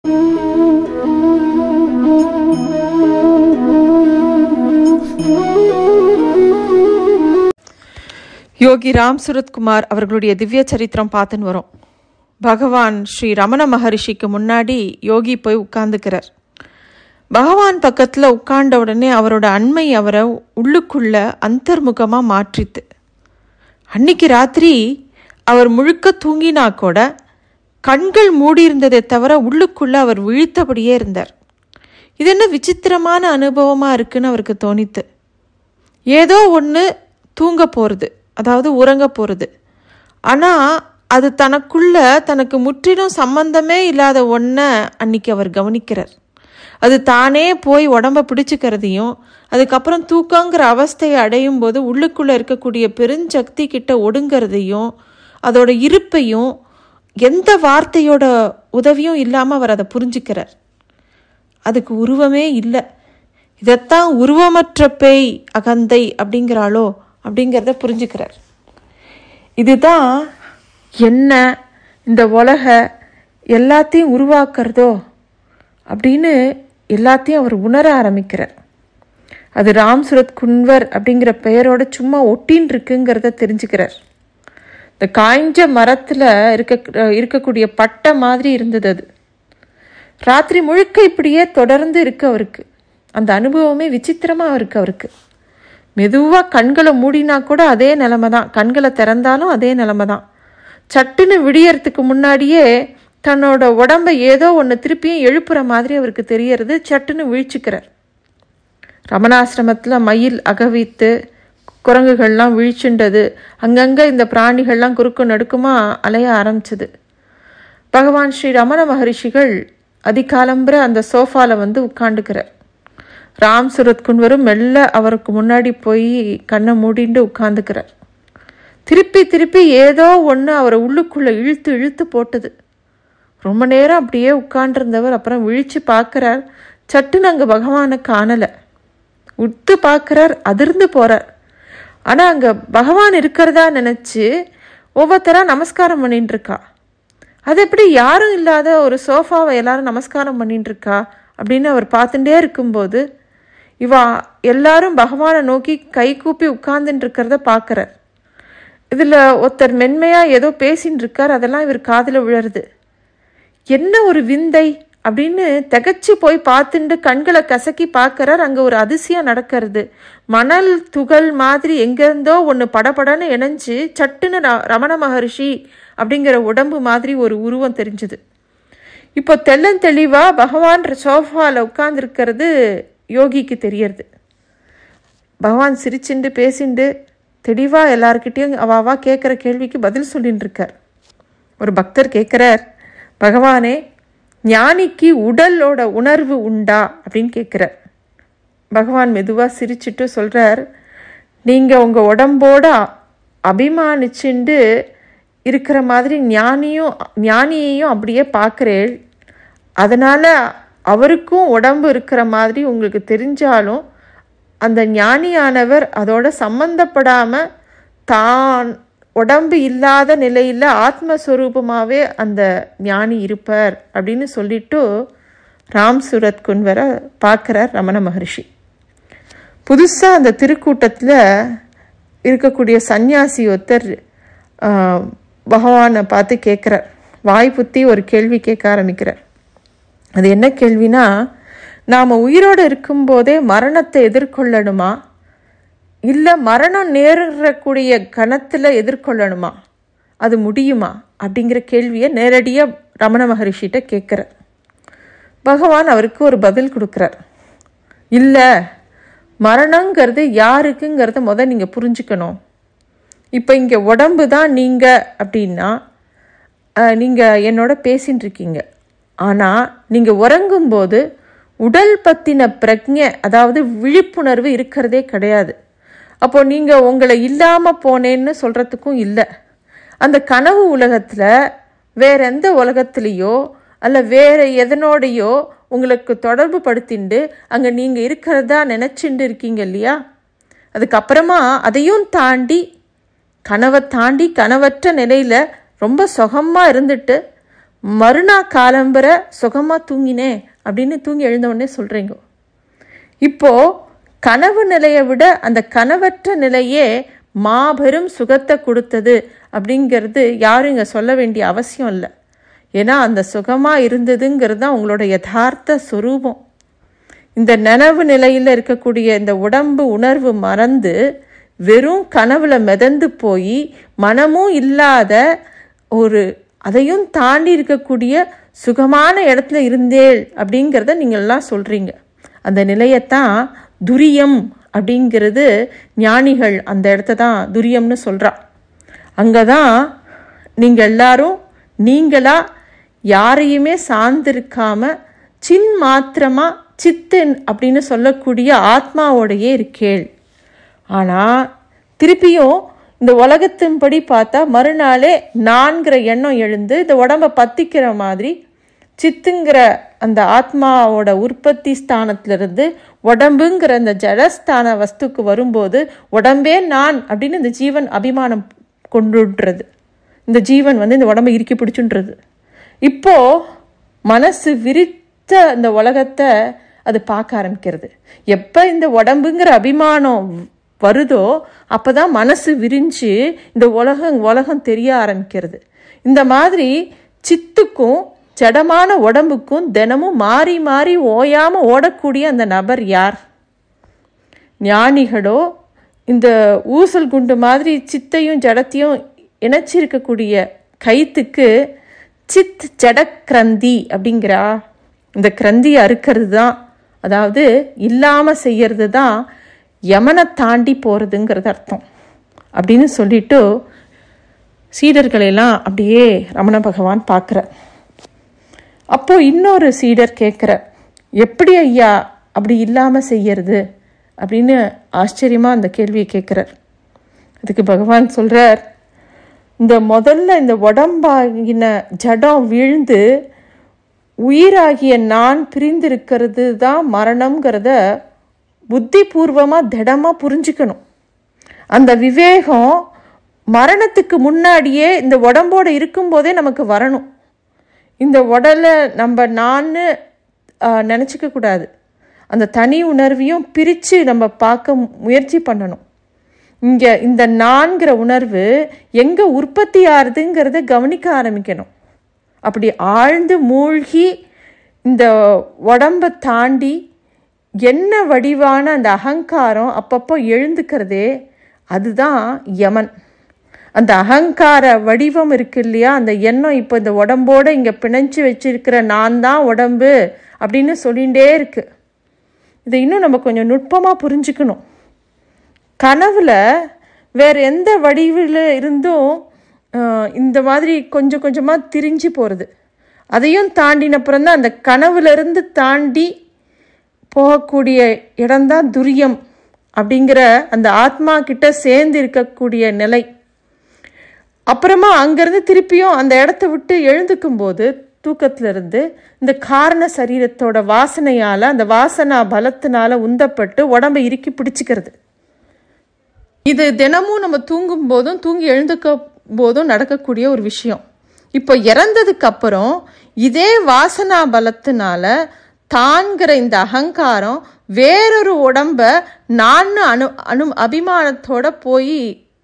யோகி ராம் சுரத்குமார் அவர்களுடைய திவ்ய சரித்திரம் பார்த்துன்னு வரும். பகவான் ஸ்ரீ ரமண மகரிஷிக்கு முன்னாடி யோகி போய் உட்கார்ந்துக்கிறார். பகவான் பக்கத்தில் உட்கார்ந்த உடனே அவரோட அண்மை அவரை உள்ளுக்குள்ள அந்தர்முகமாக மாற்றித்து. அன்னைக்கு ராத்திரி அவர் முழுக்க தூங்கினா கூட கண்கள் மூடி இருந்ததை தவிர உள்ளுக்குள்ள அவர் விழித்தபடியே இருந்தார். இது என்ன விசித்திரமான அனுபவமாக இருக்குன்னு அவருக்கு தோணித்து. ஏதோ ஒன்று தூங்க போகிறது, அதாவது உறங்க போகிறது. ஆனால் அது தனக்கு முற்றிலும் சம்பந்தமே இல்லாத ஒன்றை அன்னைக்கு அவர் கவனிக்கிறார். அது தானே போய் உடம்பை பிடிச்சிக்கிறதையும் அதுக்கப்புறம் தூக்கங்கிற அவஸ்தையை அடையும் போது உள்ளுக்குள்ளே இருக்கக்கூடிய பெருஞ்சக்தி கிட்ட ஒடுங்கிறதையும் அதோட இருப்பையும் எந்த வார்த்தையோட உதவியும் இல்லாமல் அவர் அதை புரிஞ்சுக்கிறார். அதுக்கு உருவமே இல்லை. இதைத்தான் உருவமற்ற பேய் அகந்தை அப்படிங்கிறாளோ அப்படிங்கிறத புரிஞ்சுக்கிறார். இதுதான் என்ன இந்த உலக எல்லாத்தையும் உருவாக்குறதோ அப்படின்னு எல்லாத்தையும் அவர் உணர ஆரம்பிக்கிறார். அது ராம் சுரத் குன்வர் அப்படிங்கிற பெயரோட சும்மா ஒட்டின்னு இருக்குங்கிறத தெரிஞ்சுக்கிறார். இந்த காய்ஞ்ச மரத்தில் இருக்கக்கூடிய பட்டை மாதிரி இருந்தது. அது ராத்திரி முழுக்க இப்படியே தொடர்ந்து இருக்கு அவருக்கு. அந்த அனுபவமே விசித்திரமாக இருக்கு அவருக்கு. மெதுவாக கண்களை மூடினா கூட அதே நிலைமை தான், கண்களை திறந்தாலும் அதே நிலைமை தான். சட்டுன்னு விடியறதுக்கு முன்னாடியே தன்னோட உடம்பை ஏதோ ஒன்று திருப்பியும் எழுப்புற மாதிரி அவருக்கு தெரியறது. சட்டுன்னு விழிச்சுக்கிறார். ரமணாசிரமத்தில் மயில் அகவித்து குரங்குகள்லாம் விழிச்சுண்டது. அங்கங்கே இந்த பிராணிகள்லாம் குறுக்கு நடுக்குமா அலைய ஆரம்பிச்சது. பகவான் ஸ்ரீ ரமண மகரிஷிகள் அதிகாலம்புற அந்த சோஃபாவில் வந்து உட்காந்துக்கிறார். ராம் சுரத் குன்வரும் மெல்ல அவருக்கு முன்னாடி போய் கண்ணை மூடிண்டு உட்காந்துக்கிறார். திருப்பி ஏதோ ஒன்று அவரை உள்ளுக்குள்ளே இழுத்து போட்டது. ரொம்ப நேரம் அப்படியே உட்காண்டிருந்தவர் அப்புறம் விழிச்சு பார்க்குறார். சட்டுன்னு அங்கே பகவானை காணலை. உத்து பார்க்குறார், அதிர்ந்து போகிறார். ஆனால் அங்கே பகவான் இருக்கிறதா நினச்சி ஒவ்வொருத்தராக நமஸ்காரம் பண்ணிட்டு இருக்கா. அது எப்படி யாரும் இல்லாத ஒரு சோஃபாவை எல்லாரும் நமஸ்காரம் பண்ணிட்டு இருக்கா அப்படின்னு அவர் பார்த்துட்டே இருக்கும்போது இவா எல்லாரும் பகவானை நோக்கி கை கூப்பி உட்கார்ந்துட்டு இருக்கிறத பார்க்குறார். இதில் ஒருத்தர் மென்மையாக ஏதோ பேசின்னு இருக்கார். அதெல்லாம் இவர் காதில் விழருது. என்ன ஒரு விந்தை அப்படின்னு திகச்சு போய் பார்த்துட்டு கண்களை கசக்கி பார்க்குறார். அங்கே ஒரு அதிசயம் நடக்கிறது. மணல் துகள் மாதிரி எங்கேருந்தோ ஒன்று படபடன்னு இணைஞ்சு சட்டுன்னு ரமண மகரிஷி அப்படிங்கிற உடம்பு மாதிரி ஒரு உருவம் தெரிஞ்சுது. இப்போ தெளிவாக பகவான் சோஃபாவில் உட்கார்ந்துருக்கிறது யோகிக்கு தெரியறது. பகவான் சிரிச்சுண்டு பேசிண்டு தெளிவாக எல்லார்கிட்டையும் அவாவா கேட்குற கேள்விக்கு பதில் சொல்லின்னு இருக்கார். ஒரு பக்தர் கேட்குறார், பகவானே, ஞானிக்கு உடலோட உணர்வு உண்டா அப்படின்னு கேட்குறார். பகவான் மெதுவாக சிரிச்சுட்டு சொல்கிறார், நீங்கள் உங்கள் உடம்போட அபிமானிச்சுண்டு இருக்கிற மாதிரி ஞானியையும் அப்படியே பார்க்குறேன். அதனால் அவருக்கும் உடம்பு இருக்கிற மாதிரி உங்களுக்கு தெரிஞ்சாலும் அந்த ஞானியானவர் அதோட சம்பந்தப்படாமல் தான் உடம்பு இல்லாத நிலையில் ஆத்மஸ்வரூபமாகவே அந்த ஞானி இருப்பார் அப்படின்னு சொல்லிட்டு ராம் சுரத் குன்வரை பார்க்குறார் ரமண மகரிஷி. புதுசாக அந்த திருக்கூட்டத்தில் இருக்கக்கூடிய சந்நியாசி ஒருத்தர் பகவானை பார்த்து கேட்குறார். வாய் புத்தி ஒரு கேள்வி கேட்க ஆரம்பிக்கிறார். அது என்ன கேள்வினா, நாம் உயிரோடு இருக்கும்போதே மரணத்தை எதிர்கொள்ளணுமா, இல்லை மரணம் நேரக்கூடிய கணத்தில் எதிர்கொள்ளணுமா, அது முடியுமா அப்படிங்கிற கேள்வியை நேரடியாக ரமண மகரிஷிகிட்ட கேட்குறார். பகவான் அவருக்கு ஒரு பதில் கொடுக்குறார். இல்லை, மரணங்கிறது யாருக்குங்கிறத நீங்கள் புரிஞ்சுக்கணும். இப்போ இங்கே உடம்பு தான் நீங்கள் அப்படின்னா நீங்கள் என்னோட பேசின்னு இருக்கீங்க. ஆனால் நீங்கள் உறங்கும்போது உடல் பற்றின பிரஜை, அதாவது விழிப்புணர்வு இருக்கிறதே கிடையாது. அப்போது நீங்கள் உங்களை இல்லாமல் போனேன்னு சொல்கிறதுக்கும் இல்லை. அந்த கனவு உலகத்தில் வேற எந்த உலகத்துலேயோ அல்ல வேற எதனோடையோ உங்களுக்கு தொடர்பு படுத்திண்டு அங்கே நீங்கள் இருக்கிறதா நினச்சிண்டு இருக்கீங்க இல்லையா. அதுக்கப்புறமா அதையும் தாண்டி கனவை தாண்டி கனவற்ற நிலையில் ரொம்ப சுகமாக இருந்துட்டு மறுநாள் காலம்பரை சுகமாக தூங்கினேன் அப்படின்னு தூங்கி எழுந்த உடனே சொல்கிறீங்க. இப்போது கனவு நிலையை விட அந்த கனவற்ற நிலையே மாபெரும் சுகத்தை கொடுத்தது அப்படிங்கிறது யாரும் இங்கே சொல்ல வேண்டிய அவசியம் இல்லை. ஏன்னா அந்த சுகமாக இருந்ததுங்கிறது தான் உங்களோட யதார்த்த சொரூபம். இந்த நனவு நிலையில் இருக்கக்கூடிய இந்த உடம்பு உணர்வு மறந்து வெறும் கனவுல மிதந்து போய் மனமும் இல்லாத ஒரு அதையும் தாண்டி இருக்கக்கூடிய சுகமான இடத்துல இருந்தேள் அப்படிங்கிறத நீங்கள்லாம் சொல்கிறீங்க. அந்த நிலையத்தான் துரியம் அப்படிங்கிறது ஞானிகள் அந்த இடத்த தான் துரியம்னு சொல்கிறா. அங்கே தான் நீங்கள் எல்லாரும் நீங்களா யாரையுமே சார்ந்திருக்காம சின் மாத்திரமா சித்தன் அப்படின்னு சொல்லக்கூடிய ஆத்மாவோடையே இருக்கேள். ஆனால் திருப்பியும் இந்த உலகத்தின்படி பார்த்தா மறுநாளே நான்கிற எண்ணம் எழுந்து இந்த உடம்பை பத்திக்கிற மாதிரி சித்துங்கிற அந்த ஆத்மாவோட உற்பத்தி ஸ்தானத்திலிருந்து உடம்புங்கிற அந்த ஜடஸ்தான வஸ்துக்கு வரும்போது உடம்பே நான் அப்படின்னு இந்த ஜீவன் அபிமானம் கொண்டுன்றது. இந்த ஜீவன் இந்த உடம்பை இறுக்கி பிடிச்சுன்றது. இப்போது மனசு விரித்த இந்த உலகத்தை அது பார்க்க ஆரம்பிக்கிறது. எப்போ இந்த உடம்புங்கிற அபிமானம் வருதோ அப்போ தான் மனசு விரிஞ்சு இந்த உலகம் தெரிய ஆரம்பிக்கிறது. இந்த மாதிரி சித்துக்கும் ஜடமான உடம்புக்கும் தினமும் மாறி மாறி ஓயாமல் ஓடக்கூடிய அந்த நபர் யார்? ஞானிகளோ இந்த ஊசல் குண்டு மாதிரி சித்தையும் ஜடத்தையும் இணைச்சிருக்கக்கூடிய கைத்துக்கு சித் ஜட கிரந்தி அப்படிங்கிறா. இந்த கிரந்தியை அறுக்கிறது தான், அதாவது இல்லாமல் செய்யறது தான் யமனை தாண்டி போகிறதுங்கிறது அர்த்தம் அப்படின்னு சொல்லிட்டு சீடர்களெல்லாம் அப்படியே ரமண பகவான் பார்க்குறார். அப்போது இன்னொரு சீடர் கேட்குற, எப்படி ஐயா அப்படி இல்லாமல் செய்யறது அப்படின்னு ஆச்சரியமாக அந்த கேள்வியை கேட்குறார். அதுக்கு பகவான் சொல்கிறார், முதல்ல இந்த உடம்பாகின ஜடம் வீழ்ந்து உயிராகிய நான் பிரிந்திருக்கிறது தான் மரணம்ங்கிறத புத்தி பூர்வமாக திடமாக புரிஞ்சுக்கணும். அந்த விவேகம் மரணத்துக்கு முன்னாடியே இந்த உடம்போடு இருக்கும்போதே நமக்கு வரணும். இந்த உடலை நம்ம நான் நினச்சிக்க கூடாது. அந்த தனி உணர்வையும் பிரித்து நம்ம பார்க்க முயற்சி பண்ணணும். இங்கே இந்த நான்கிற உணர்வு எங்கே உற்பத்தி ஆகுதுங்கிறத கவனிக்க ஆரம்பிக்கணும். அப்படி ஆழ்ந்து மூழ்கி இந்த உடம்பை தாண்டி என்ன வடிவான அந்த அகங்காரம் அப்பப்போ எழுந்துக்கிறதே அதுதான் யமன். அந்த அகங்கார வடிவம் இருக்கு இல்லையா, அந்த எண்ணம் இப்போ இந்த உடம்போடு இங்கே பிணைச்சி வச்சிருக்கிற நான் தான் உடம்பு அப்படின்னு சொல்லிகிட்டே இருக்கு. இதை இன்னும் நம்ம கொஞ்சம் நுட்பமாக புரிஞ்சுக்கணும். கனவுல வேறு எந்த வடிவில் இருந்தும் இந்த மாதிரி கொஞ்சம் கொஞ்சமாக திரிஞ்சு போகிறது. அதையும் தாண்டினப்புறம்தான் அந்த கனவுலேருந்து தாண்டி போகக்கூடிய இடம்தான் துரியம் அப்படிங்கிற அந்த ஆத்மா கிட்ட சேர்ந்து இருக்கக்கூடிய நிலை. அப்புறமா அங்கேருந்து திருப்பியும் அந்த இடத்த விட்டு எழுந்துக்கும் போது தூக்கத்திலிருந்து இந்த காரண சரீரத்தோட வாசனையால் அந்த வாசனா பலத்தினால உந்தப்பட்டு உடம்பை இறுக்கி பிடிச்சிக்கிறது. இது தினமும் நம்ம தூங்கும் போதும் தூங்கி எழுந்துக்க போதும் நடக்கக்கூடிய ஒரு விஷயம். இப்போ இறந்ததுக்கு அப்புறம் இதே வாசனா பலத்தினால தான்கிற இந்த அகங்காரம் வேறொரு உடம்ப நான் அபிமானத்தோட போய்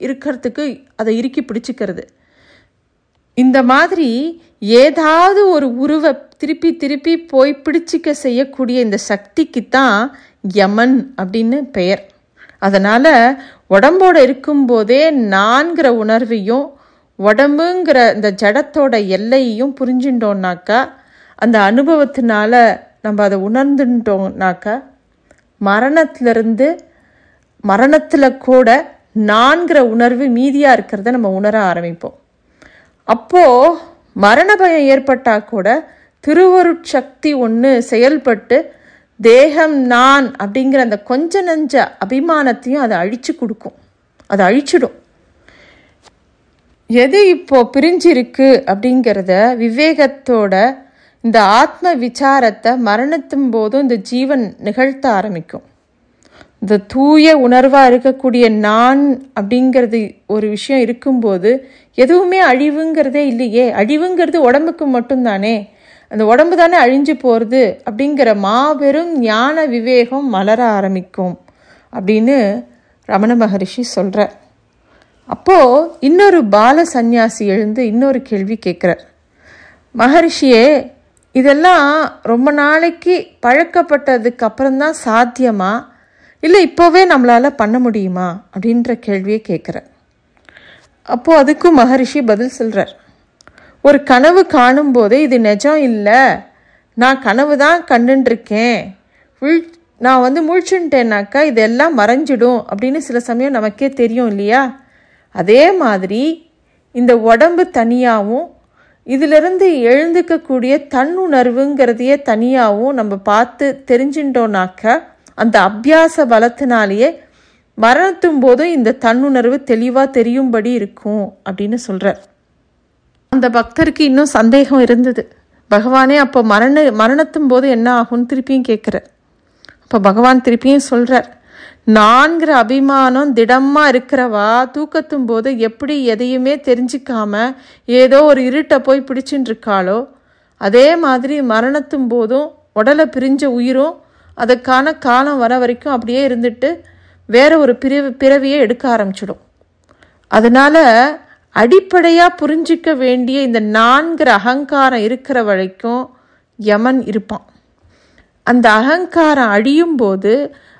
இருக்கிறதுக்கு அதை இறுக்கி பிடிச்சிக்கிறது. இந்த மாதிரி ஏதாவது ஒரு உருவை திருப்பி திருப்பி போய் பிடிச்சிக்க செய்யக்கூடிய இந்த சக்திக்கு தான் யமன் அப்படின்னு பெயர். அதனால் உடம்போடு இருக்கும்போதே நான்கிற உணர்வையும் உடம்புங்கிற இந்த ஜடத்தோட எல்லையையும் புரிஞ்சுட்டோம்னாக்கா, அந்த அனுபவத்தினால நம்ம அதை உணர்ந்துட்டோம்னாக்கா, மரணத்தில் கூட நான்கிற உணர்வு மீதியாக இருக்கிறத நம்ம உணர ஆரம்பிப்போம். அப்போது மரண பயம் ஏற்பட்டால் கூட திருவருட்சக்தி ஒன்று செயல்பட்டு தேகம் நான் அப்படிங்கிற அந்த கொஞ்ச நஞ்ச அபிமானத்தையும் அதை அழிச்சு கொடுக்கும், அதை அழிச்சிடும். எது இப்போ பிரிஞ்சிருக்கு அப்படிங்கிறத விவேகத்தோட இந்த ஆத்ம விசாரத்தை மரணத்தின் போதும் இந்த ஜீவன் நிகழ்த்த ஆரம்பிக்கும். இந்த தூய உணர்வாக இருக்கக்கூடிய நான் அப்படிங்கிறது ஒரு விஷயம் இருக்கும்போது எதுவுமே அழிவுங்கிறதே இல்லையே. அழிவுங்கிறது உடம்புக்கு மட்டும்தானே, அந்த உடம்பு தானே அழிஞ்சு போகிறது அப்படிங்கிற மாபெரும் ஞான விவேகம் மலர ஆரம்பிக்கும் அப்படின்னு ரமண மகரிஷி சொல்கிறார். அப்போது இன்னொரு பால சந்நியாசி எழுந்து இன்னொரு கேள்வி கேட்குறார். மகரிஷியே, இதெல்லாம் ரொம்ப நாளைக்கு பழக்கப்பட்டதுக்கு அப்புறம்தான் சாத்தியமா, இல்லை இப்போவே நம்மளால் பண்ண முடியுமா அப்படின்ற கேள்வியை கேட்குறார். அப்போது அதுக்கும் மகரிஷி பதில் சொல்கிறார். ஒரு கனவு காணும்போதே இது நிஜம் இல்லை, நான் கனவு தான் கண்டுருக்கேன், நான் முழிச்சுட்டேன்னாக்கா இதெல்லாம் மறைஞ்சிடும் அப்படின்னு சில சமயம் நமக்கே தெரியும் இல்லையா. அதே மாதிரி இந்த உடம்பு தனியாகவும் இதிலிருந்து எழுந்துக்கக்கூடிய தன்னுணர்வுங்கிறதையே தனியாகவும் நம்ம பார்த்து தெரிஞ்சுட்டோன்னாக்க அந்த அபியாச பலத்தினாலேயே மரணத்தும் போதும் இந்த தன்னுணர்வு தெளிவாக தெரியும்படி இருக்கும் அப்படின்னு சொல்கிறார். அந்த பக்தருக்கு இன்னும் சந்தேகம் இருந்தது. பகவானே அப்போ மரணத்தும் போது என்ன ஆகும்னு திருப்பியும் கேட்குறார். அப்போ பகவான் திருப்பியும் சொல்கிறார், நான்கிற அபிமானம் திடமாக இருக்கிறவா தூக்கத்தும் போது எப்படி எதையுமே தெரிஞ்சிக்காம ஏதோ ஒரு இருட்டை போய் பிடிச்சின்னு இருக்காளோ, அதே மாதிரி மரணத்தும் போதும் உடலை பிரிஞ்ச உயிரும் அதுக்கான காலம் வர வரைக்கும் அப்படியே இருந்துட்டு வேற ஒரு பிறவியை எடுக்க ஆரம்பிச்சிடும். அதனால அடிப்படையாக புரிஞ்சிக்க வேண்டிய இந்த நான்கிற அகங்காரம் இருக்கிற வரைக்கும் யமன் இருப்பான். அந்த அகங்காரம் அழியும் போது,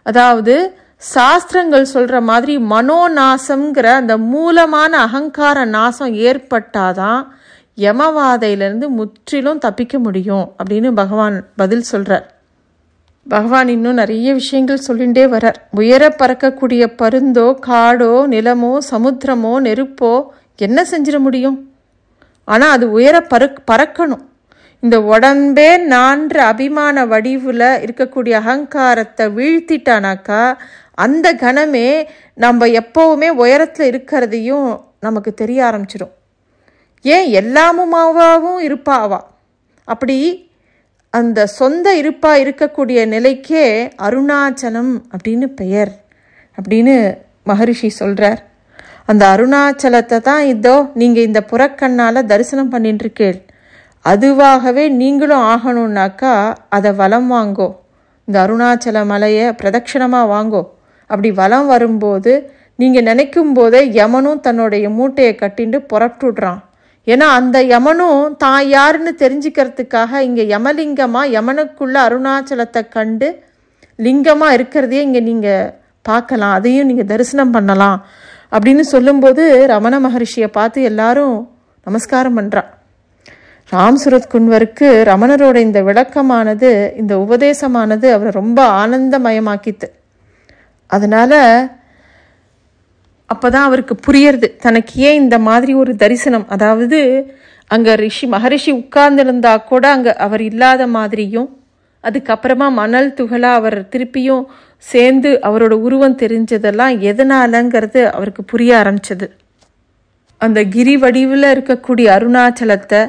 அதாவது சாஸ்திரங்கள் சொல்கிற மாதிரி மனோநாசம்ங்கிற அந்த மூலமான அகங்கார நாசம் ஏற்பட்டாதான் யமவாதையிலேருந்து முற்றிலும் தப்பிக்க முடியும் அப்படின்னு பகவான் பதில் சொல்கிறார். பகவான் இன்னும் நிறைய விஷயங்கள் சொல்லிகிட்டே வரார். உயர பறக்கக்கூடிய பருந்தோ காடோ நிலமோ சமுத்திரமோ நெருப்போ என்ன செஞ்சிட முடியும்? ஆனால் அது உயர பறக்கணும். இந்த உடம்பே நான்ற அபிமான வடிவில் இருக்கக்கூடிய அகங்காரத்தை வீழ்த்திட்டானாக்கா அந்த கணமே நம்ம எப்போவுமே உயரத்தில் இருக்கிறதையும் நமக்கு தெரிய ஆரம்பிச்சிடும். ஏன் எல்லாமுமாவும் இருப்பாவா? அப்படி அந்த சொந்த இருப்பாக இருக்கக்கூடிய நிலைக்கே அருணாச்சலம் அப்படின்னு பெயர் அப்படின்னு மகரிஷி சொல்கிறார். அந்த அருணாச்சலத்தை தான் இதோ நீங்கள் இந்த புறக்கண்ணால் தரிசனம் பண்ணிட்டு இருக்கேள். அதுவாகவே நீங்களும் ஆகணும்னாக்கா அதை வலம் வாங்கோ, இந்த அருணாச்சல மலையை பிரதட்சணமாக வாங்கோ. அப்படி வலம் வரும்போது நீங்கள் நினைக்கும் போதே யமனும் தன்னுடைய மூட்டையை கட்டிண்டு புறப்பட்டுடுறான். ஏன்னா அந்த யமனும் தான் யாருன்னு தெரிஞ்சுக்கிறதுக்காக இங்கே யமலிங்கமாக யமனுக்குள்ள அருணாச்சலத்தை கண்டு லிங்கமாக இருக்கிறதையே இங்கே நீங்கள் பார்க்கலாம், அதையும் நீங்கள் தரிசனம் பண்ணலாம் அப்படின்னு சொல்லும்போது ரமண மகரிஷியை பார்த்து எல்லாரும் நமஸ்காரம் பண்ணுறா. ராம் சுரத் குன்வருக்கு ரமணரோட இந்த விளக்கமானது, இந்த உபதேசமானது அவரை ரொம்ப ஆனந்தமயமாக்கித்து. அதனால் அப்போ தான் அவருக்கு புரியறது தனக்கு ஏன் இந்த மாதிரி ஒரு தரிசனம், அதாவது அங்கே மகரிஷி உட்கார்ந்துருந்தா கூட அங்கே அவர் இல்லாத மாதிரியும், அதுக்கப்புறமா மணல் துகளாக அவர் திருப்பியும் சேர்ந்து அவரோட உருவம் தெரிஞ்சதெல்லாம் எதனாலங்கிறது அவருக்கு புரிய ஆரம்பிச்சது. அந்த கிரி வடிவில் இருக்கக்கூடிய அருணாச்சலத்தை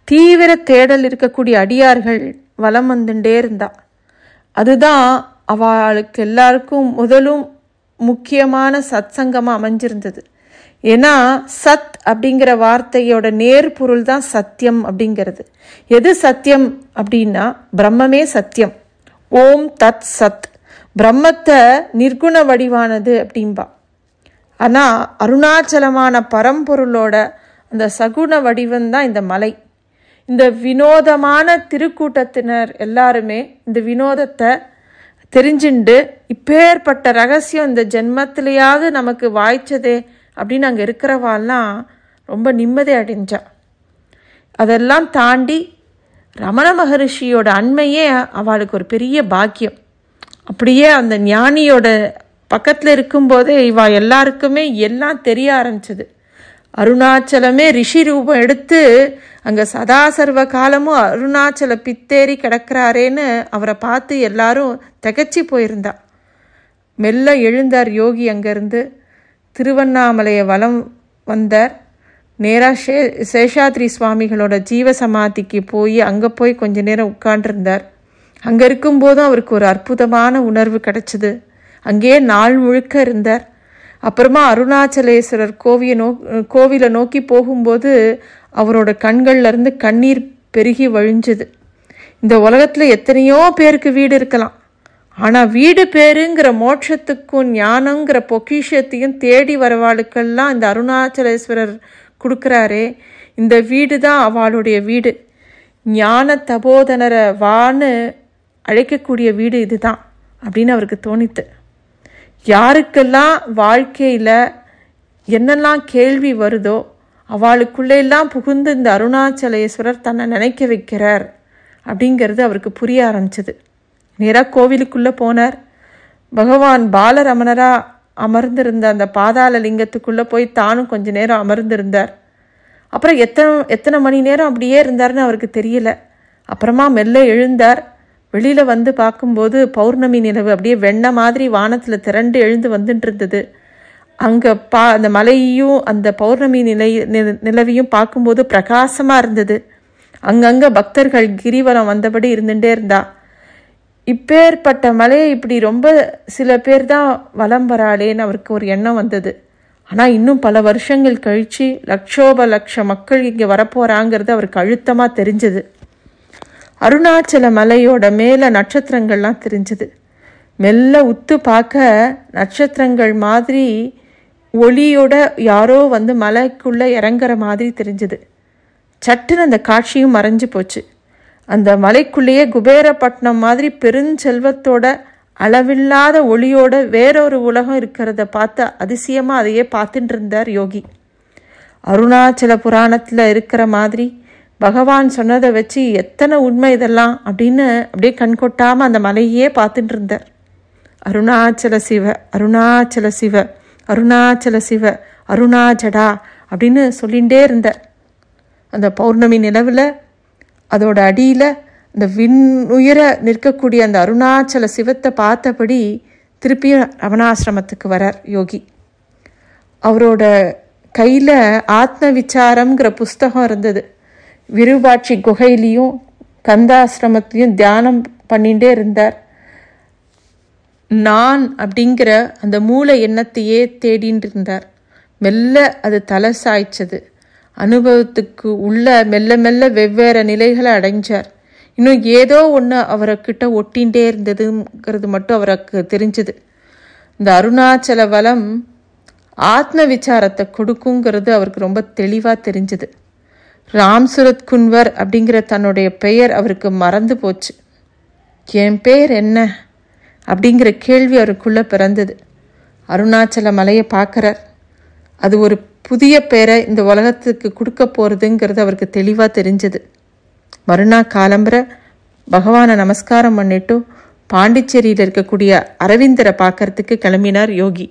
தீவிர தேடல் இருக்கக்கூடிய அடியார்கள் வலம் வந்துட்டே இருந்தா. அதுதான் அவளுக்கு எல்லாருக்கும் முதலும் முக்கியமான சத்சங்கமாக அமைஞ்சிருந்தது. ஏன்னா சத் அப்படிங்கிற வார்த்தையோட நேர்பொருள் தான் சத்தியம் அப்படிங்கிறது. எது சத்தியம் அப்படின்னா பிரம்மமே சத்தியம். ஓம் தத் சத், பிரம்மத்தை நிர்குண வடிவானது அப்படின்பா. ஆனால் அருணாச்சலமான பரம்பொருளோட அந்த சகுண வடிவம்தான் இந்த மலை. இந்த வினோதமான திருக்கூட்டத்தினர் எல்லாருமே இந்த வினோதத்தை தெரிஞ்சுண்டு இப்பேற்பட்ட ரகசியம் இந்த ஜென்மத்திலேயாவது நமக்கு வாய்ச்சதே அப்படின்னு அங்கே இருக்கிறவாள்லாம் ரொம்ப நிம்மதி அடைஞ்சா. அதெல்லாம் தாண்டி ரமண மகரிஷியோட அண்மையே அவளுக்கு ஒரு பெரிய பாக்கியம். அப்படியே அந்த ஞானியோட பக்கத்தில் இருக்கும்போதே இவா எல்லாருக்குமே எல்லாம் தெரிய ஆரம்பிச்சது. அருணாச்சலமே ரிஷி ரூபம் எடுத்து அங்கே சதா சர்வ காலமும் அருணாச்சல பித்தேறி கிடக்கிறாரேன்னு அவரை பார்த்து எல்லாரும் திகச்சு போயிருந்தா. மெல்ல எழுந்தார் யோகி. அங்கேருந்து திருவண்ணாமலையை வலம் வந்தார். நேராக சேஷாத்ரி சுவாமிகளோட ஜீவ சமாதிக்கு போய் அங்கே போய் கொஞ்ச நேரம் உட்காண்டிருந்தார். அங்கே இருக்கும்போதும் அவருக்கு ஒரு அற்புதமான உணர்வு கிடச்சிது. அங்கேயே நாள் முழுக்க இருந்தார். அப்புறமா அருணாச்சலேஸ்வரர் கோவிலை நோக்கி போகும்போது அவரோட கண்கள்ல இருந்து கண்ணீர் பெருகி வழிஞ்சது. இந்த உலகத்தில் எத்தனையோ பேருக்கு வீடு இருக்கலாம், ஆனால் வீடு பேருங்கிற மோட்சத்துக்கும் ஞானங்கிற பொக்கிஷத்தையும் தேடி வரவாளுக்கெல்லாம் இந்த அருணாச்சலேஸ்வரர் கொடுக்குறாரே, இந்த வீடு தான் அவளுடைய வீடு. ஞான தபோதனரை வான்னு அழைக்கக்கூடிய வீடு இதுதான் அப்படின்னு அவருக்கு தோணித்து. யாருக்கெல்லாம் வாழ்க்கையில் என்னெல்லாம் கேள்வி வருதோ அவளுக்குள்ளெல்லாம் புகுந்து இந்த அருணாச்சலேஸ்வரர் தன்னை நினைக்க வைக்கிறார் அப்படிங்கிறது அவருக்கு புரிய ஆரம்பிச்சது. நேராக கோவிலுக்குள்ளே போனார். பகவான் பாலரமணராக அமர்ந்திருந்த அந்த பாதாள லிங்கத்துக்குள்ளே போய் தானும் கொஞ்ச நேரம் அமர்ந்திருந்தார். அப்புறம் எத்தனை மணி நேரம் அப்படியே இருந்தார்னு அவருக்கு தெரியல. அப்புறமா மெல்ல எழுந்தார். வெளியில் வந்து பார்க்கும்போது பௌர்ணமி நிலவு அப்படியே வெண்ணெய் மாதிரி வானத்தில் திரண்டு எழுந்து வந்துட்டு இருந்தது. அங்கே அந்த மலையையும் அந்த பௌர்ணமி நிலவையும் பார்க்கும்போது பிரகாசமாக இருந்தது. அங்கங்கே பக்தர்கள் கிரிவலம் வந்தபடி இருந்துகிட்டே இருந்தா. இப்பேற்பட்ட மலையை இப்படி ரொம்ப சில பேர் தான் வலம் வராளேன்னு அவருக்கு ஒரு எண்ணம் வந்தது. ஆனால் இன்னும் பல வருஷங்கள் கழித்து லட்ச மக்கள் இங்கே வரப்போகிறாங்கிறது அவருக்கு அழுத்தமாக தெரிஞ்சது. அருணாச்சல மலையோட மேலே நட்சத்திரங்கள்லாம் தெரிஞ்சது. மெல்ல உத்து பார்க்க நட்சத்திரங்கள் மாதிரி ஒளியோட யாரோ வந்து மலைக்குள்ளே இறங்குற மாதிரி தெரிஞ்சது. சட்டுன்னு அந்த காட்சியும் மறைஞ்சு போச்சு. அந்த மலைக்குள்ளேயே குபேரப்பட்டினம் மாதிரி பெருஞ்செல்வத்தோட அளவில்லாத ஒளியோட வேறொரு உலகம் இருக்கிறத பார்த்து அதிசயமாக அதையே பார்த்துட்டு இருந்தார் யோகி. அருணாச்சல புராணத்தில் இருக்கிற மாதிரி பகவான் சொன்னதை வச்சு எத்தனை உண்மை இதெல்லாம் அப்படின்னு அப்படியே கண்கொட்டாமல் அந்த மலையே பார்த்துட்டு இருந்தார். அருணாச்சல சிவ அருணாச்சல சிவ அருணாச்சல சிவ அருணாச்சடா அப்படின்னு சொல்லிகிட்டே இருந்தார். அந்த பௌர்ணமி நிலவில் அதோட அடியில் அந்த விண்ணுயர நிற்கக்கூடிய அந்த அருணாச்சல சிவத்தை பார்த்தபடி திருப்பியும் ரமணாசிரமத்துக்கு வரார் யோகி. அவரோட கையில் ஆத்ம விசாரம்ங்கிற புஸ்தகம் இருந்தது. விருபாட்சி குகையிலையும் கந்தாசிரமத்தையும் தியானம் பண்ணிகிட்டே இருந்தார். நான் அப்படிங்கிற அந்த மூல எண்ணத்தையே தேடின்னு இருந்தார். மெல்ல அது தலை சாய்ச்சது. அனுபவத்துக்கு உள்ள மெல்ல மெல்ல வெவ்வேறு நிலைகளை அடைஞ்சார். இன்னும் ஏதோ ஒன்று அவர்கிட்ட ஒட்டிகிட்டே இருந்ததுங்கிறது மட்டும் அவருக்கு தெரிஞ்சுது. இந்த அருணாச்சல வலம் ஆத்ம விசாரத்தை கொடுக்குங்கிறது அவருக்கு ரொம்ப தெளிவாக தெரிஞ்சுது. ராம்சுரத் குன்வர் அப்படிங்கிற தன்னுடைய பெயர் அவருக்கு மறந்து போச்சு. என் பெயர் என்ன அப்படிங்கிற கேள்வி அவருக்குள்ளே பிறந்தது. அருணாச்சல மலையை பார்க்குறார். அது ஒரு புதிய பெயரை இந்த உலகத்துக்கு கொடுக்க போகிறதுங்கிறது அவருக்கு தெளிவாக தெரிஞ்சது. மறுநாள் காலம்பரை பகவானை நமஸ்காரம் பண்ணிட்டு பாண்டிச்சேரியில் இருக்கக்கூடிய அரவிந்தரை பார்க்கறதுக்கு கிளம்பினார் யோகி.